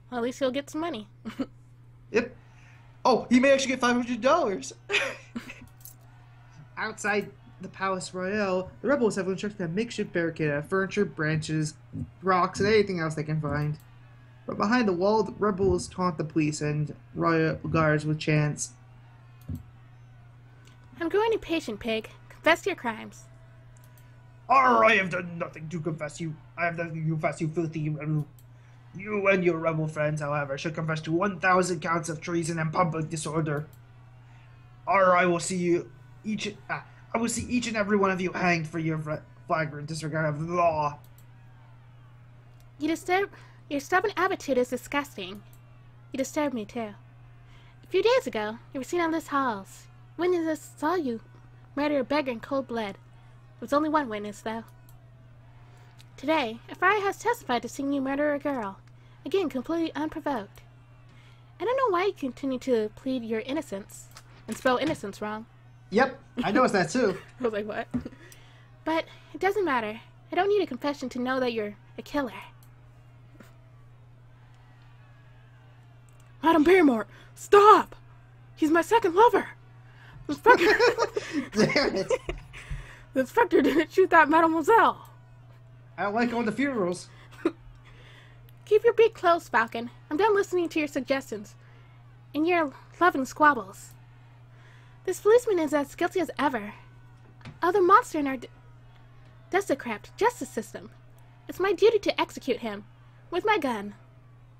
Well, at least he'll get some money. Yep. Oh, he may actually get $500. Outside the Palace Royale, the rebels have constructed a makeshift barricade out of furniture, branches, rocks, and anything else they can find. But behind the wall, the rebels taunt the police and royal guards with chants. I'm growing impatient, Pig. Confess your crimes. I have done nothing to confess you. I have nothing to confess, you filthy rebel. You and your rebel friends, however, should confess to 1,000 counts of treason and public disorder. Or I will see you each. I will see each and every one of you hanged for your flagrant disregard of the law. Your stubborn attitude is disgusting. You disturb me too. A few days ago, you were seen in this halls. Witnesses saw you murder a beggar in cold blood. There was only one witness, though. Today, a friar has testified to seeing you murder a girl. Again, completely unprovoked. I don't know why you continue to plead your innocence and spell innocence wrong. Yep, I noticed that too. I was like, what? But it doesn't matter. I don't need a confession to know that you're a killer. Madam Barrymore, stop! He's my second lover! The inspector... Damn it. The inspector didn't shoot that mademoiselle. I don't like going to funerals. Keep your beak closed, Falcon. I'm done listening to your suggestions and your loving squabbles. This policeman is as guilty as ever. Other monster in our desecrated justice system. It's my duty to execute him with my gun.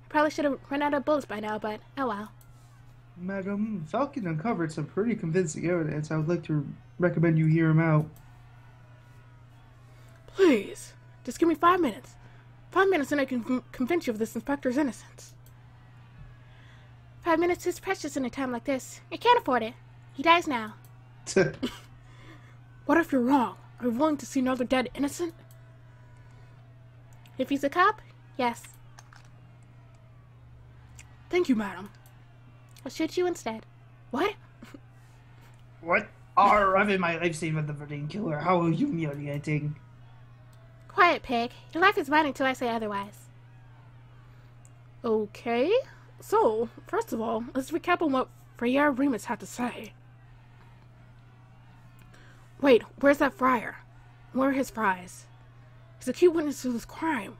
I probably should have run out of bullets by now, but oh well. Madam, Falcon uncovered some pretty convincing evidence. I would like to recommend you hear him out. Please, just give me 5 minutes. 5 minutes and I can convince you of this inspector's innocence. 5 minutes is precious in a time like this. I can't afford it. He dies now. What if you're wrong? Are you willing to see another dead innocent? If he's a cop, yes. Thank you, madam. I'll shoot you instead. What? What? I've in my life saved with the Verdane killer. How humiliating. Quiet, Pig. Your life is mine until I say otherwise. Okay. So, first of all, let's recap on what Freya Remus had to say. Wait, where's that friar? Where are his fries? He's a key witness to this crime.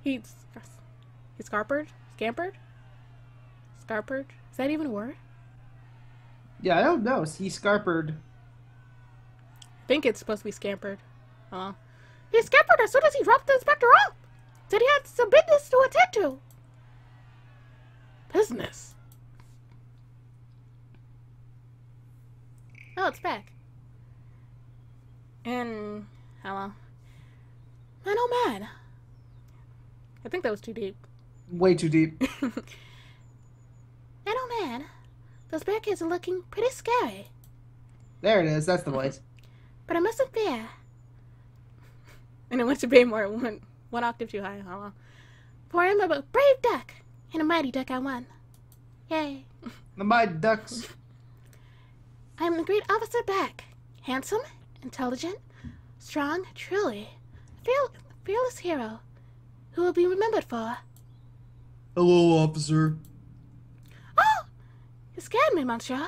He's scarpered? Scampered? Scarpered? Is that even a word? Yeah, I don't know. He scarpered. I think it's supposed to be scampered. He scampered as soon as he dropped the inspector off. Said he had some business to attend to. Business? Oh, it's back. And, hello. Man, oh man. I think that was too deep. Way too deep. Man, oh man. Those barricades are looking pretty scary. There it is. That's the voice. But I mustn't fear. And it went to be more one octave too high. Hello. For I am a brave duck, and a mighty duck I won. Yay. The Mighty Ducks. I am the great officer back. Handsome, intelligent, strong, truly. Fearless hero, who will be remembered for. Hello, officer. Oh! You scared me, monsieur.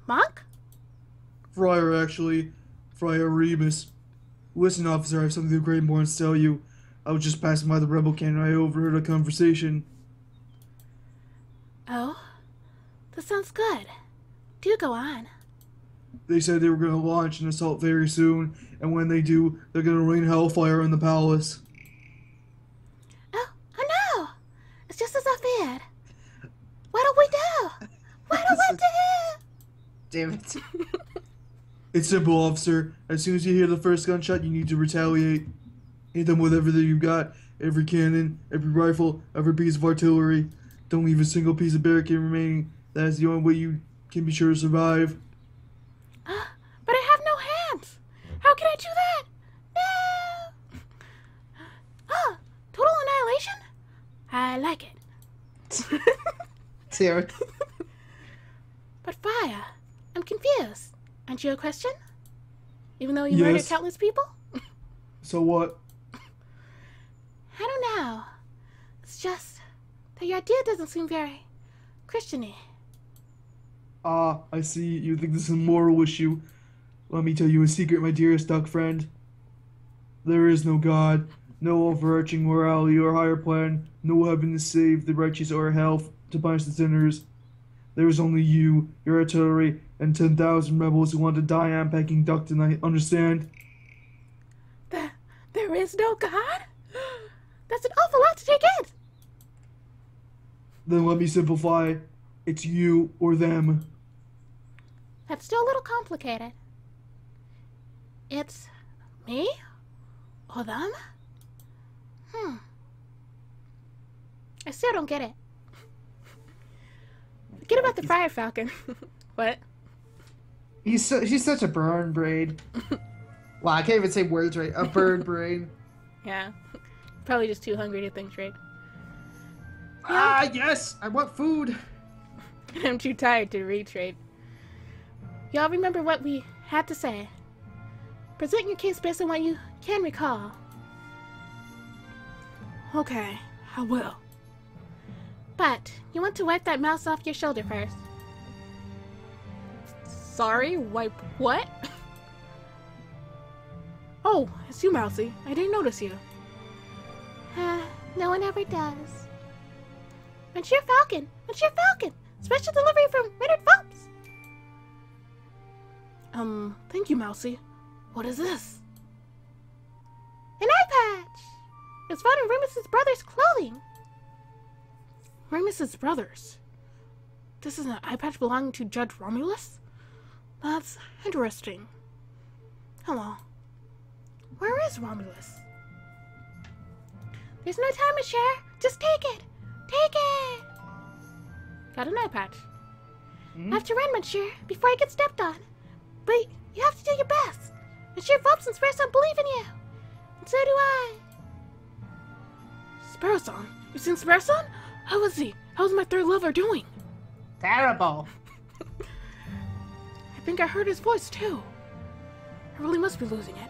Monk? Friar, actually. Friar Remus. Listen, officer, I have something of great importance to tell you. I was just passing by the rebel camp and I overheard a conversation. Oh? That sounds good. Do go on. They said they were going to launch an assault very soon, and when they do, they're going to rain hellfire on the palace. Oh no! It's just as I feared. What do we do? What do we do? Damn it. It's simple, officer. As soon as you hear the first gunshot, you need to retaliate. Hit them with everything you've got. Every cannon, every rifle, every piece of artillery. Don't leave a single piece of barricade remaining. That is the only way you can be sure to survive. But I have no hands. How can I do that? No! Oh, total annihilation? I like it. Damn it. But fire, I'm confused. Aren't you a Christian? Even though you Yes. murdered countless people? So what? I don't know. It's just that your idea doesn't seem very Christian-y. Ah, I see. You think this is a moral issue. Let me tell you a secret, my dearest duck friend. There is no God, no overarching morality or higher plan, no heaven to save the righteous or hell to punish the sinners. There is only you, your artillery, and 10,000 rebels who want to die unpacking duck tonight. Understand? There is no God? That's an awful lot to take in. Then let me simplify. It's you or them. That's still a little complicated. It's me? Or them? I still don't get it. Forget about the Fire Falcon. What? She's such a burn brain. Wow, I can't even say words right. A bird brain. Yeah. Probably just too hungry to think straight. Ah, yes! I want food! I'm too tired to read straight. Y'all remember what we had to say. Present your case based on what you can recall. Okay, I will. But you want to wipe that mouse off your shoulder first. Sorry, wipe what? Oh, it's you, Mousy. I didn't notice you. No one ever does. Monsieur Falcon! Monsieur Falcon! Special delivery from Richard Phelps! Thank you, Mousy. What is this? An eye patch! It's found in Remus's brother's clothing. Remus's brothers? This is an eye patch belonging to Judge Romulus? That's interesting. Hello. Where is Romulus? There's no time, monsieur. Just take it. Take it. Got an eye patch. I have to run, monsieur, before I get stepped on. But you have to do your best. Monsieur Phelps and Sparrowson believe in you. And so do I. Sparrowson? You seen Sparrowson? How was he? How's my third lover doing? Terrible. I think I heard his voice, too. I really must be losing it.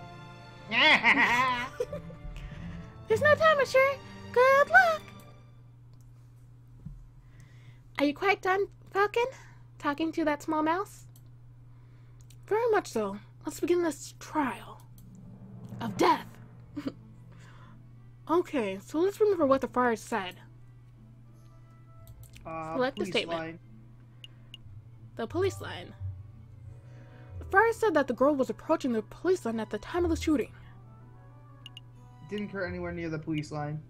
There's no time, monsieur. Good luck. Are you quite done, Falcon? Talking to that small mouse? Very much so. Let's begin this trial of death. Okay, so let's remember what the friars said. Select the statement. Line. The police line. The friars said that the girl was approaching the police line at the time of the shooting. Didn't occur anywhere near the police line.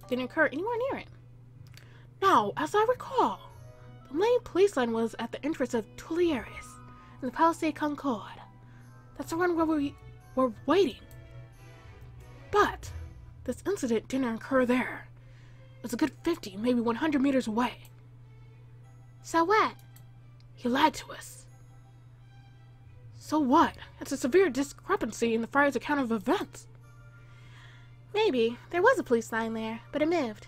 Didn't occur anywhere near it. Now, as I recall, the main police line was at the entrance of Tuileries in the Palisade Concorde. That's the one where we were waiting. But this incident didn't occur there. It was a good 50, maybe 100 meters away. So what? He lied to us. So what? It's a severe discrepancy in the friar's account of events. Maybe there was a police line there, but it moved.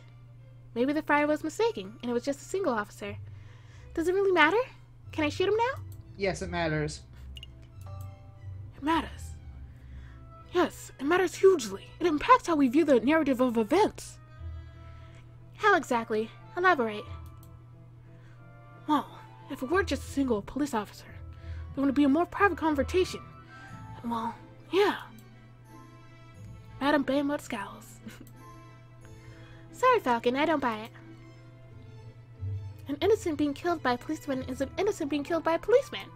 Maybe the friar was mistaken, and it was just a single officer. Does it really matter? Can I shoot him now? Yes, it matters. It matters. Yes, it matters hugely. It impacts how we view the narrative of events. How exactly? Elaborate. Well, if it were just a single police officer, there would be a more private confrontation. And well, yeah. Madame Baymouth scowls. Sorry, Falcon, I don't buy it. An innocent being killed by a policeman is an innocent being killed by a policeman.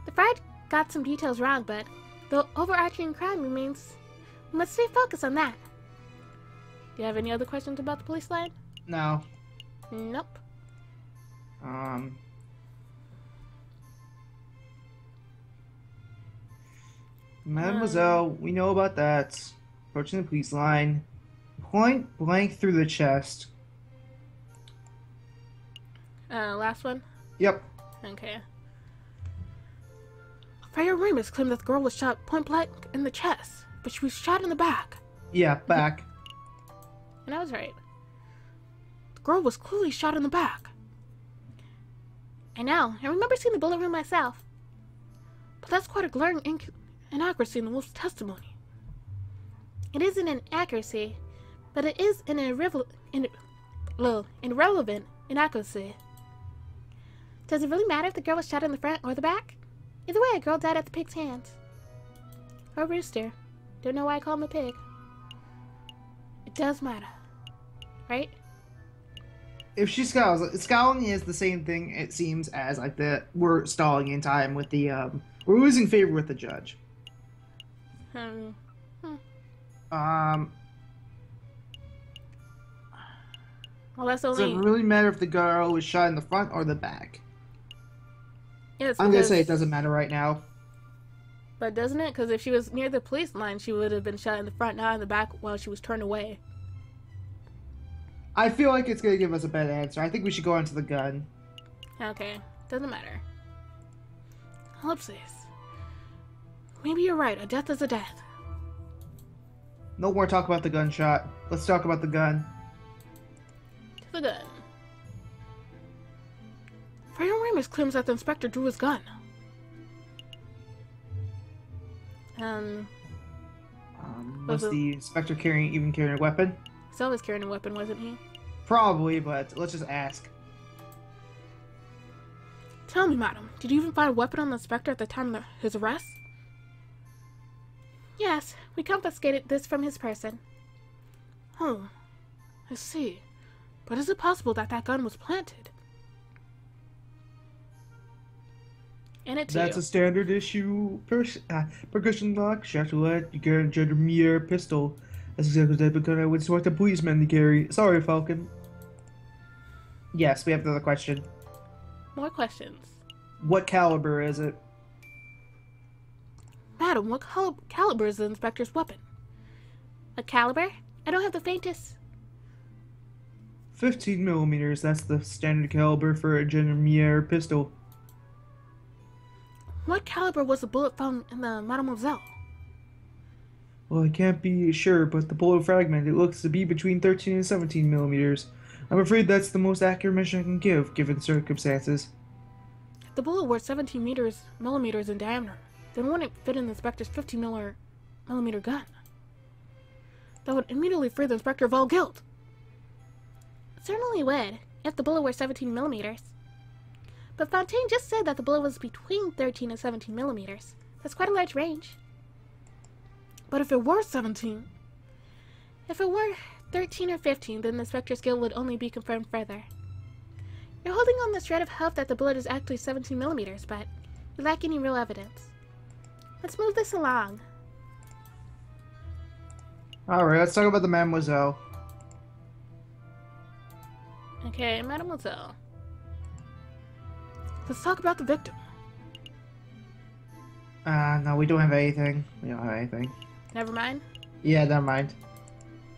The friar got some details wrong, but the overarching crime remains. We must stay focused on that. Do you have any other questions about the police line? No. Nope. Mademoiselle, we know about that. Approaching the police line. Point blank through the chest. Last one? Yep. Okay. Friar Remus claimed that the girl was shot point blank in the chest, but she was shot in the back. Yeah, back. And I was right. The girl was clearly shot in the back. I know. I remember seeing the bullet wound myself. But that's quite a glaring inaccuracy in the wolf's testimony. It isn't an accuracy, But it is an irrelevant inaccuracy. Does it really matter if the girl was shot in the front or the back? Either way, a girl died at the pig's hands. Or rooster. Don't know why I call him a pig. It does matter. Right? If she scowls, scowling is the same thing, it seems, as like we're stalling in time with the we're losing favor with the judge. Hmm. Well, that's Does only... it really matter if the girl was shot in the front or the back? Yes, I'm gonna say it doesn't matter right now. But doesn't it? Because if she was near the police line, she would have been shot in the front, not in the back, while she was turned away. I feel like it's gonna give us a bad answer. I think we should go on to the gun. Okay, doesn't matter. Ellipses. Maybe you're right. A death is a death. No more talk about the gunshot. Let's talk about the gun. To the gun. Fredo Ramos claims that the inspector drew his gun. Was the inspector carrying a weapon? He's always carrying a weapon, wasn't he? Probably, but let's just ask. Tell me, madam, did you even find a weapon on the inspector at the time of his arrest? Yes, we confiscated this from his person. Oh, I see. But is it possible that that gun was planted? And it's That's a standard issue percussion lock, chatoulet, you get a Jeremier pistol. That's exactly the type of gun I would expect a policeman to carry. Sorry, Falcon. Yes, we have another question. More questions. What caliber is it? Madam, what caliber is the inspector's weapon? A caliber? I don't have the faintest. 15 millimeters. That's the standard caliber for a Jeremier pistol. What caliber was the bullet found in the Mademoiselle? Well, I can't be sure, but the bullet fragment, it looks to be between 13 and 17 millimeters. I'm afraid that's the most accurate measure I can give, given circumstances. If the bullet were 17 millimeters in diameter, then it wouldn't fit in the inspector's 15 millimeter gun. That would immediately free the inspector of all guilt. It certainly would, if the bullet were 17 millimeters. But Fontaine just said that the bullet was between 13 and 17 millimeters. That's quite a large range. But if it were 17... If it were 13 or 15, then the inspector's guilt would only be confirmed further. You're holding on the shred of hope that the bullet is actually 17 millimeters, but you lack any real evidence. Let's move this along. Alright, let's talk about the Mademoiselle. Okay, Mademoiselle. Let's talk about the victim. No, we don't have anything. We don't have anything. Never mind. Yeah, never mind.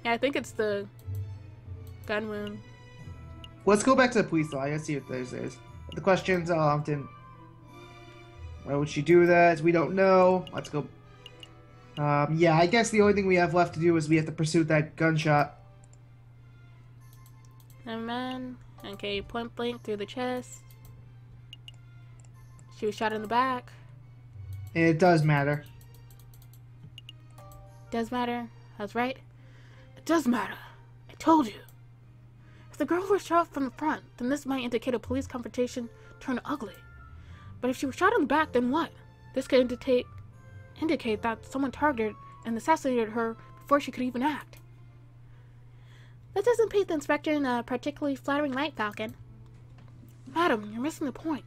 Yeah, I think it's the gun wound. Let's go back to the police line. Let's see if there's the questions. Why would she do that? We don't know. Let's go. Yeah, I guess the only thing we have left to do is we have to pursue that gunshot. Never mind. Okay, point blank through the chest. She was shot in the back. It does matter. Does matter. I was right. It does matter. I told you. If the girl was shot from the front, then this might indicate a police confrontation turned ugly. But if she was shot in the back, then what? This could indicate that someone targeted and assassinated her before she could even act. That doesn't paint the inspector in a particularly flattering light, Falcon. Madam, you're missing the point.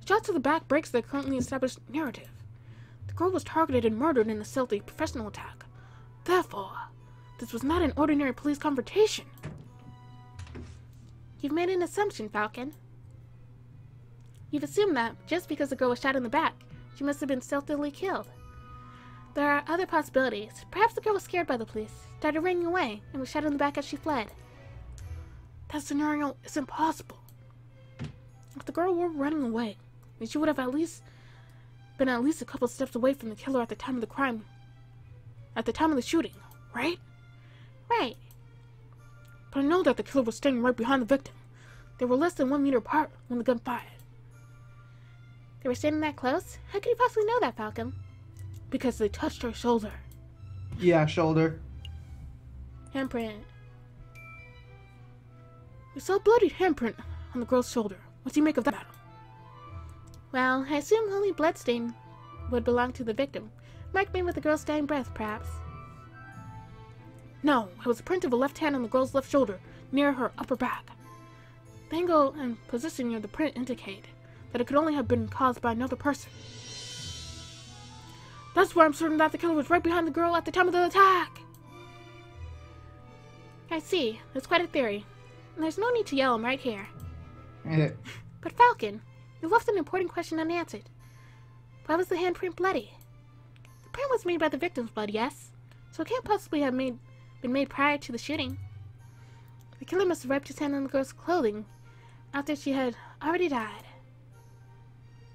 Shots to the back breaks the currently established narrative. The girl was targeted and murdered in a stealthy professional attack. Therefore, this was not an ordinary police confrontation. You've made an assumption, Falcon. You've assumed that, just because the girl was shot in the back, she must have been stealthily killed. There are other possibilities. Perhaps the girl was scared by the police, started running away, and was shot in the back as she fled. That scenario is impossible. If the girl were running away, then she would have been at least a couple steps away from the killer at the time of the crime. At the time of the shooting, right? Right. But I know that the killer was standing right behind the victim. They were less than 1 meter apart when the gun fired. They were standing that close? How could you possibly know that, Falcon? Because they touched her shoulder. Yeah, shoulder. Handprint. You saw a bloody handprint on the girl's shoulder. What do you make of that, madam? Well, I assume only bloodstain would belong to the victim. Mark made with the girl's dying breath, perhaps. No, it was a print of a left hand on the girl's left shoulder, near her upper back. The angle and position of the print indicate that it could only have been caused by another person. That's why I'm certain that the killer was right behind the girl at the time of the attack. I see. That's quite a theory. And there's no need to yell, I'm right here. But Falcon, you left an important question unanswered. Why was the handprint bloody? The print was made by the victim's blood, yes, so it can't possibly have been made prior to the shooting. The killer must have wiped his hand on the girl's clothing after she had already died.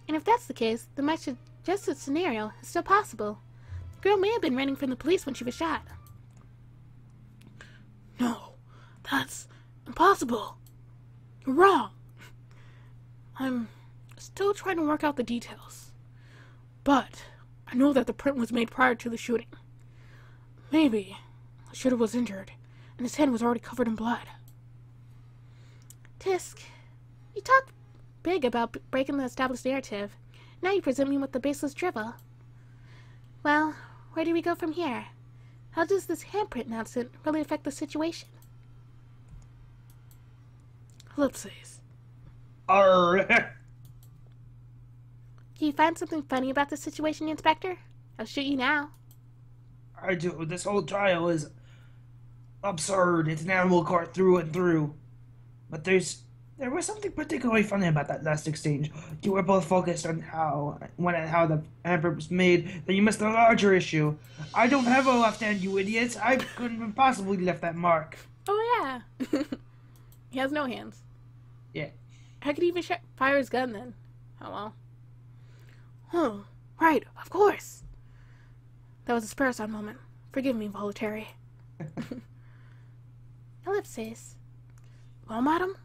And if that's the case, then my suggested scenario is still possible. The girl may have been running from the police when she was shot. No, that's impossible. You're wrong. I'm still trying to work out the details. But I know that the print was made prior to the shooting. Maybe the shooter was injured, and his hand was already covered in blood. Tisk, you talk big about breaking the established narrative. Now you present me with the baseless drivel. Well, where do we go from here? How does this handprint incident really affect the situation? Ellipses. Arr! Do you find something funny about the situation, Inspector? I'll shoot you now. I do. This whole trial is absurd. It's an animal court through and through. But there was something particularly funny about that last exchange. You were both focused on how the handprint was made, then you missed the larger issue. I don't have a left hand, you idiots. I couldn't have possibly left that mark. Oh, yeah. He has no hands. Yeah. I could even fire his gun then. Oh, well. Oh, right, of course. That was a spare-side moment. Forgive me, voluntary. Ellipses. Well, madam,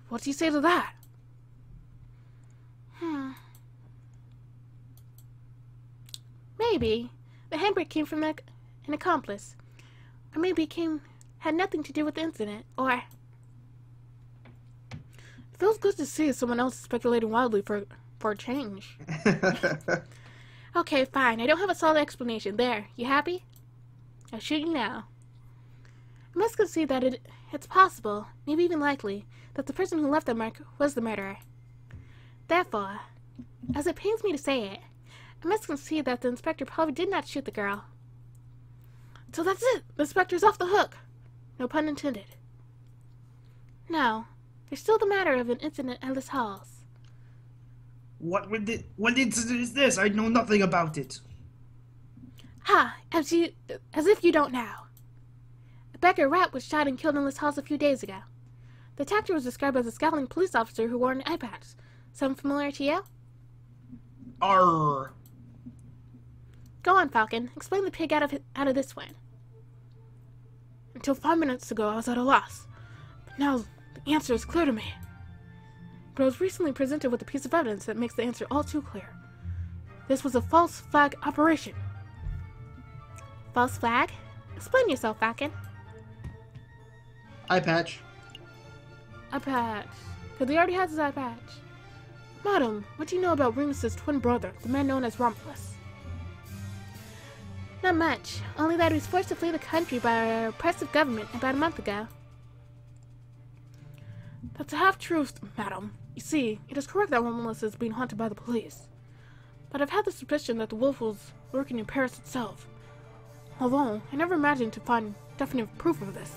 what do you say to that? Maybe the handprint came from an accomplice. Or maybe it had nothing to do with the incident, or... It feels good to see someone else speculating wildly for a change. Okay, fine. I don't have a solid explanation. There. You happy? I'll shoot you now. I must concede that it's possible, maybe even likely, that the person who left the mark was the murderer. Therefore, as it pains me to say it, I must concede that the inspector probably did not shoot the girl. So that's it! The inspector's off the hook! No pun intended. Now, there's still the matter of an incident at Liz Hall's. What incident is this? I know nothing about it. Ha! As if you don't know. A beggar rat was shot and killed in Liz Hall's a few days ago. The attacker was described as a scowling police officer who wore an eye patch. Sound familiar to you? Arr! Go on, Falcon. Explain the pig out of this one. Until 5 minutes ago, I was at a loss. But now the answer is clear to me. But I was recently presented with a piece of evidence that makes the answer all too clear. This was a false flag operation. False flag? Explain yourself, Falcon. Eye patch. Eye patch. Because he already has his eye patch. Madam, what do you know about Remus's twin brother, the man known as Romulus? Not much. Only that he was forced to flee the country by our oppressive government about a month ago. That's a half-truth, madam. You see, it is correct that Romulus is being haunted by the police. But I've had the suspicion that the wolf was lurking in Paris itself. Although, I never imagined to find definite proof of this.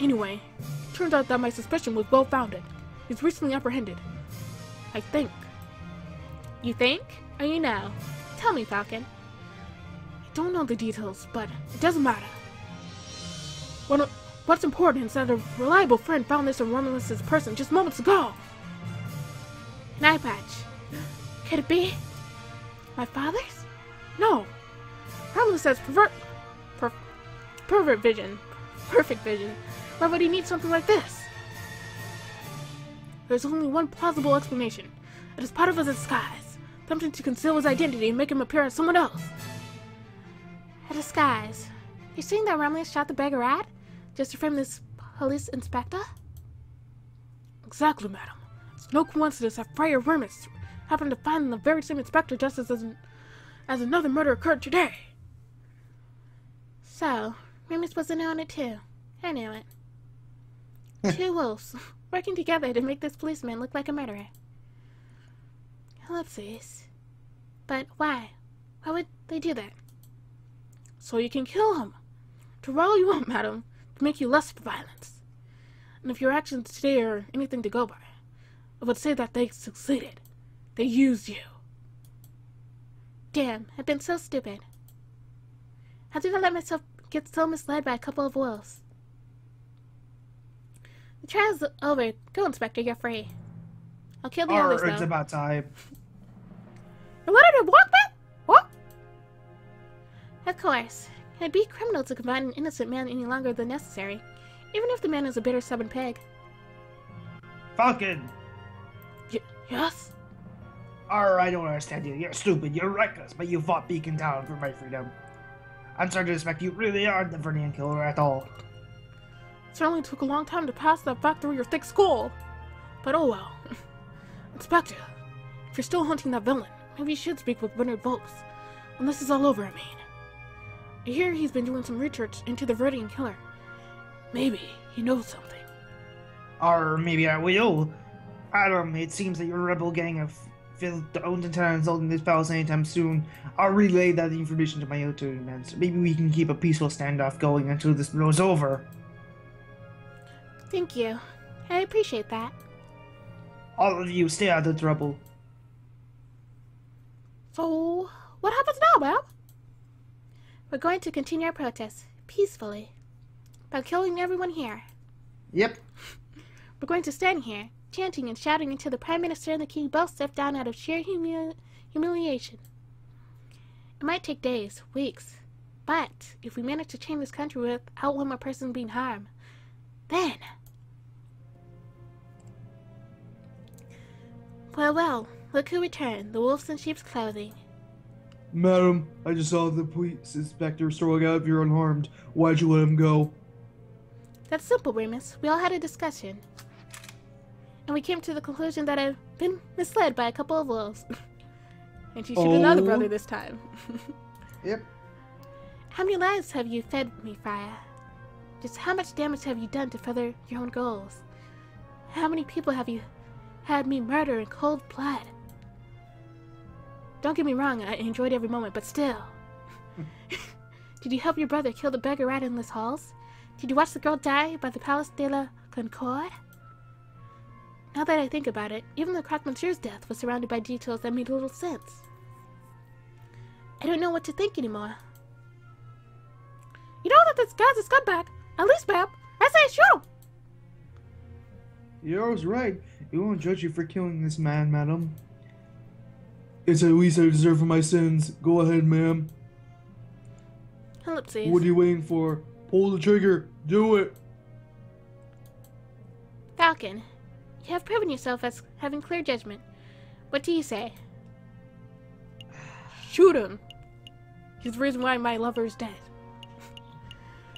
Anyway, it turns out that my suspicion was well-founded. He's recently apprehended. I think. You think? Or you know? Tell me, Falcon. I don't know the details, but it doesn't matter. What's important is that a reliable friend found this in Romulus's person just moments ago. An eye patch. Could it be my father's? No. Romulus has pervert vision. Perfect vision. Why would he need something like this? There's only one plausible explanation. It is part of his disguise. Something to conceal his identity and make him appear as someone else. A disguise. You're saying that Romulus shot the beggar rat? Just to frame this police inspector? Exactly, madam. It's no coincidence that Friar Remus happened to find the very same inspector just as another murder occurred today. So, Remus was in on it too. I knew it. Two wolves working together to make this policeman look like a murderer. Let's see. But why? Why would they do that? So you can kill him. To rile you up, madam. To make you lust for violence. And if your actions today are anything to go by, I would say that they succeeded. They used you. Damn, I've been so stupid. How did I let myself get so misled by a couple of wolves? The trial's over. Go, Inspector, you're free. I'll kill the others, though. It's about time. You wanted to walk back? What? Of course. It'd be criminal to confine an innocent man any longer than necessary, even if the man is a bitter, stubborn pig. Falcon! Yes? I don't understand you. You're stupid, you're reckless, but you fought Beacon Town for my freedom. I'm starting to suspect you really aren't the Vernian killer at all. It certainly took a long time to pass that fact through your thick skull. But oh well. Inspector, if you're still hunting that villain, maybe you should speak with Bernard Volks. When this is all over, I mean. I hear he's been doing some research into the Vernian killer. Maybe he knows something. Or maybe I will. Adam, it seems that your rebel gang of don't intend on insulting this palace anytime soon. I'll relay that information to my lieutenants. Maybe we can keep a peaceful standoff going until this blows over. Thank you. I appreciate that. All of you, stay out of trouble. So, what happens now, Bob? We're going to continue our protest peacefully by killing everyone here. Yep. We're going to stand here, chanting and shouting until the Prime Minister and the King both step down out of sheer humiliation. It might take days, weeks, but if we manage to change this country without one more person being harmed, then... Well, look who returned, the wolves in sheep's clothing. Madam, I just saw the police inspector strolling out of here unharmed. Why'd you let him go? That's simple, Remus. We all had a discussion. And we came to the conclusion that I've been misled by a couple of wolves. And she should be another brother this time. Yep. How many lives have you fed me, Friar? Just how much damage have you done to further your own goals? How many people have you had me murder in cold blood? Don't get me wrong, I enjoyed every moment, but still. Did you help your brother kill the beggar right in this halls? Did you watch the girl die by the Palace de la Concorde? Now that I think about it, even the Crack Monsieur's death was surrounded by details that made little sense. I don't know what to think anymore. You know that this guy's a scumbag. At least, Bab, I say shoot him! You're always right. We won't judge you for killing this man, madam. It's at least I deserve for my sins. Go ahead, ma'am. Let's see. What are you waiting for? Pull the trigger. Do it. Falcon, you have proven yourself as having clear judgment. What do you say? Shoot him. He's the reason why my lover is dead.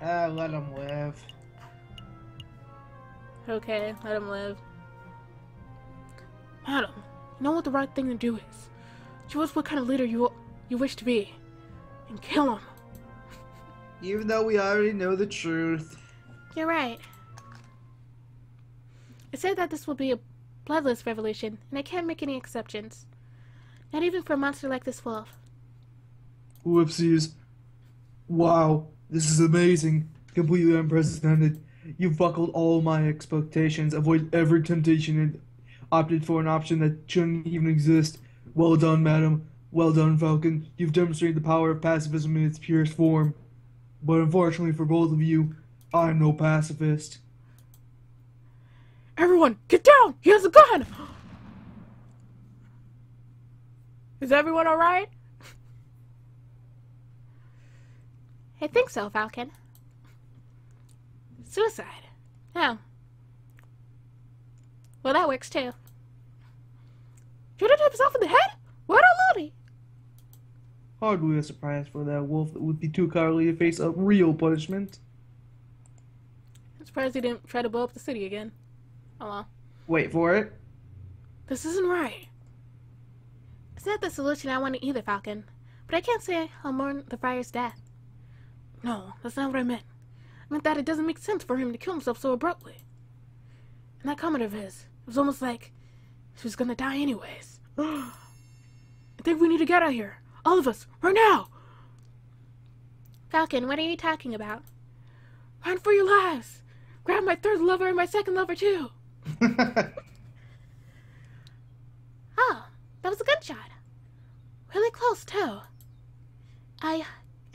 Let him live. Okay, let him live. Madam, you know what the right thing to do is. Show us what kind of leader you wish to be. And kill him. Even though we already know the truth. You're right. I said that this will be a bloodless revolution, and I can't make any exceptions. Not even for a monster like this wolf. Whoopsies. Wow, this is amazing. Completely unprecedented. You buckled all my expectations, avoided every temptation, and opted for an option that shouldn't even exist. Well done, madam. Well done, Falcon. You've demonstrated the power of pacifism in its purest form. But unfortunately for both of you, I'm no pacifist. Everyone, get down! He has a gun! Is everyone alright? I think so, Falcon. Suicide. Oh. Well, that works too. Shooting himself in the head? What a loony! Hardly a surprise for that wolf that would be too cowardly to face a real punishment. I'm surprised he didn't try to blow up the city again. Oh well. Wait for it. This isn't right. It's not the solution I wanted either, Falcon. But I can't say I'll mourn the friar's death. No, that's not what I meant. I meant that it doesn't make sense for him to kill himself so abruptly. And that comment of his, it was almost like he was gonna die anyways. I think we need to get out of here. All of us, right now! Falcon, what are you talking about? Run for your lives! Grab my third lover and my second lover too! Oh, that was a gunshot. Really close too. I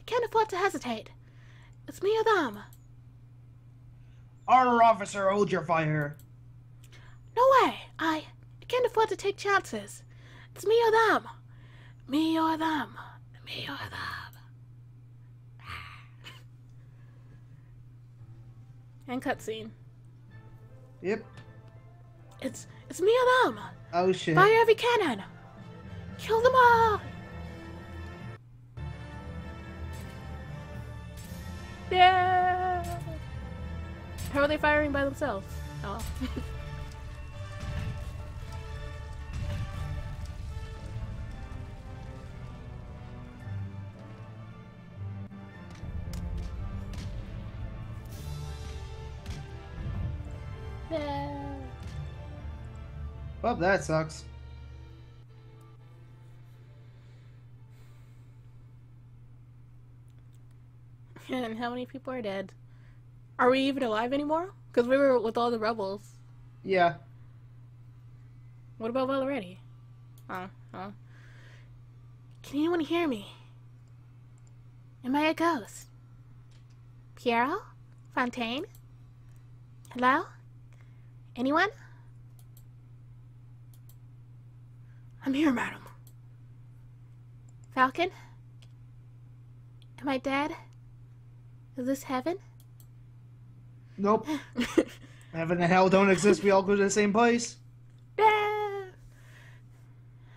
can't afford to hesitate. It's me or them. Our officer, hold your fire. No way! I can't afford to take chances. It's me or them. Me or them. Me or them. And cutscene. Yep. It's me or them. Oh shit. Fire every cannon. Kill them all. Yeah. How are they firing by themselves? Oh. Yeah. Well, that sucks. And how many people are dead? Are we even alive anymore? Because we were with all the rebels. Yeah. What about Valoreti? Oh. Can anyone hear me? Am I a ghost? Piero? Fontaine? Hello? Anyone? I'm here, madam. Falcon? Am I dead? Is this heaven? Nope. Heaven and hell don't exist. We all go to the same place.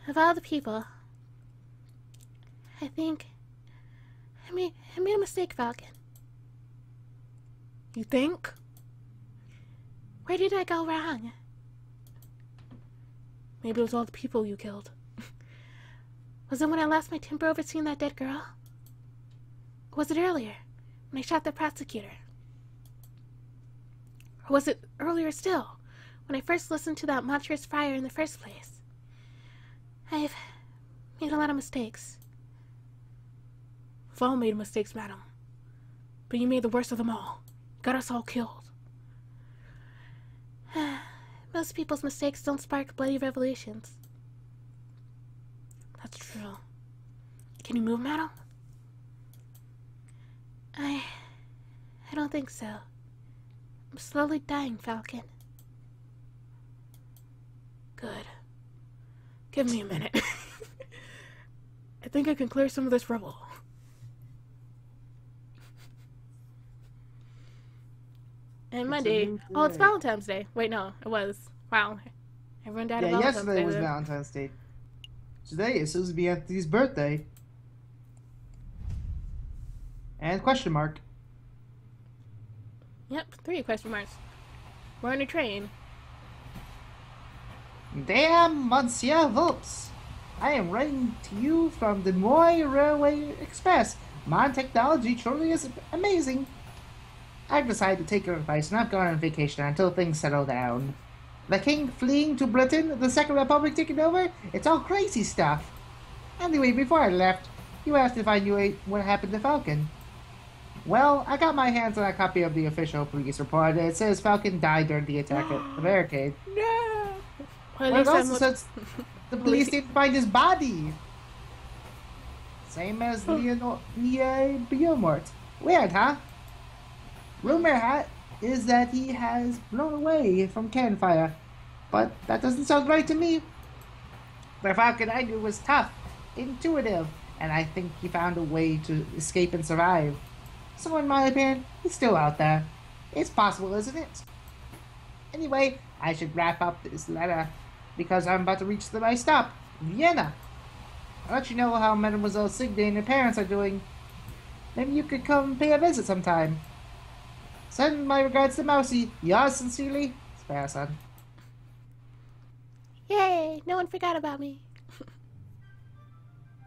Of all the people, I think I made a mistake, Falcon. You think? Where did I go wrong? Maybe it was all the people you killed. Was it when I lost my temper over seeing that dead girl? Or was it earlier, when I shot the prosecutor? Or was it earlier still, when I first listened to that monstrous friar in the first place? I've made a lot of mistakes. We've all made mistakes, madam. But you made the worst of them all. Got us all killed. Most people's mistakes don't spark bloody revolutions. That's true. Can you move, madam? I don't think so. I'm slowly dying, Falcon. Good. Give me a minute. I think I can clear some of this rubble. And Monday. Oh, it's Valentine's Day. Wait, no, it was. Wow. Everyone died of Valentine's Day. Yesterday was Valentine's Day. Today is supposed to be Anthony's birthday. And question mark. Yep, 3 question marks. We're on a train. Damn, Monsieur Vulps. I am writing to you from the Moy Railway Express. Modern technology truly is amazing. I've decided to take your advice and not go on vacation until things settle down. The king fleeing to Britain, the Second Republic taking over, it's all crazy stuff. Anyway, before I left, you asked if I knew what happened to Falcon. Well, I got my hands on a copy of the official police report. It says Falcon died during the attack at the barricade. No! Well, But it also says the police didn't find his body. Same as Leah Biomort. Weird, huh? Rumor is that he has blown away from cannon fire, but that doesn't sound right to me. The Falcon I knew was tough, intuitive, and I think he found a way to escape and survive. So in my opinion, he's still out there. It's possible, isn't it? Anyway, I should wrap up this letter, because I'm about to reach my stop, Vienna. I'll let you know how Mademoiselle Signy and her parents are doing. Maybe you could come pay a visit sometime. Send my regards to Mousy. Yours sincerely, Sparason. Yay! No one forgot about me.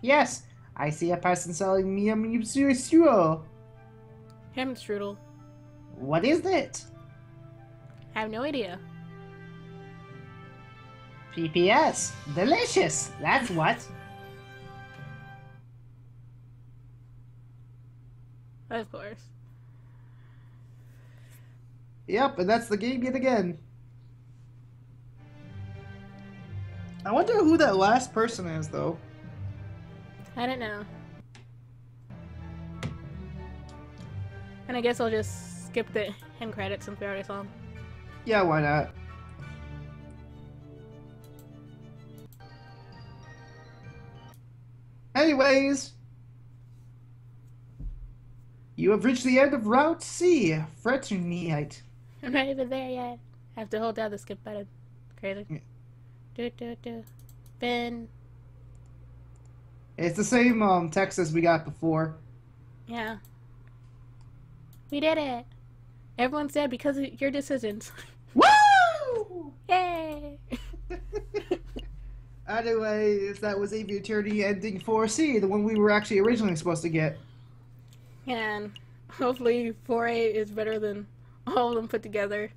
Yes, I see a person selling me a musuo. Hemstrudel. What is it? I have no idea. PPS. Delicious. That's what. Of course. Yep, and that's the game yet again. I wonder who that last person is, though. I don't know. And I guess I'll just skip the end credits since we already saw them. Yeah, why not? Anyways, you have reached the end of Route C, Fretterniite. I'm not even there yet. I have to hold down the skip button. Crazy. Yeah. Do. Finn. It's the same text as we got before. Yeah. We did it. Everyone's dead because of your decisions. Woo! Yay! Anyways, that was Aviary Attorney ending 4C, the one we were actually originally supposed to get. And hopefully 4A is better than all of them put together.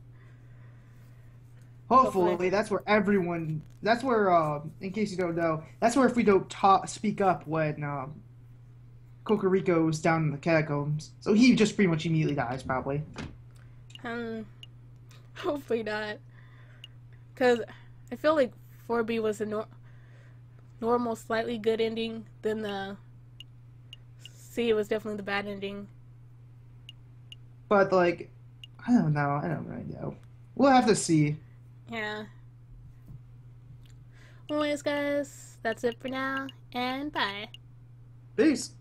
Hopefully, that's where everyone. That's where, in case you don't know, that's where if we don't speak up when Cocorico's down in the catacombs, so he just pretty much immediately dies, probably. Hopefully not. Because I feel like 4B was a normal, slightly good ending. Then the C was definitely the bad ending. But, like, I don't know. I don't really know. We'll have to see. Yeah. Anyways, guys, that's it for now, and bye. Peace.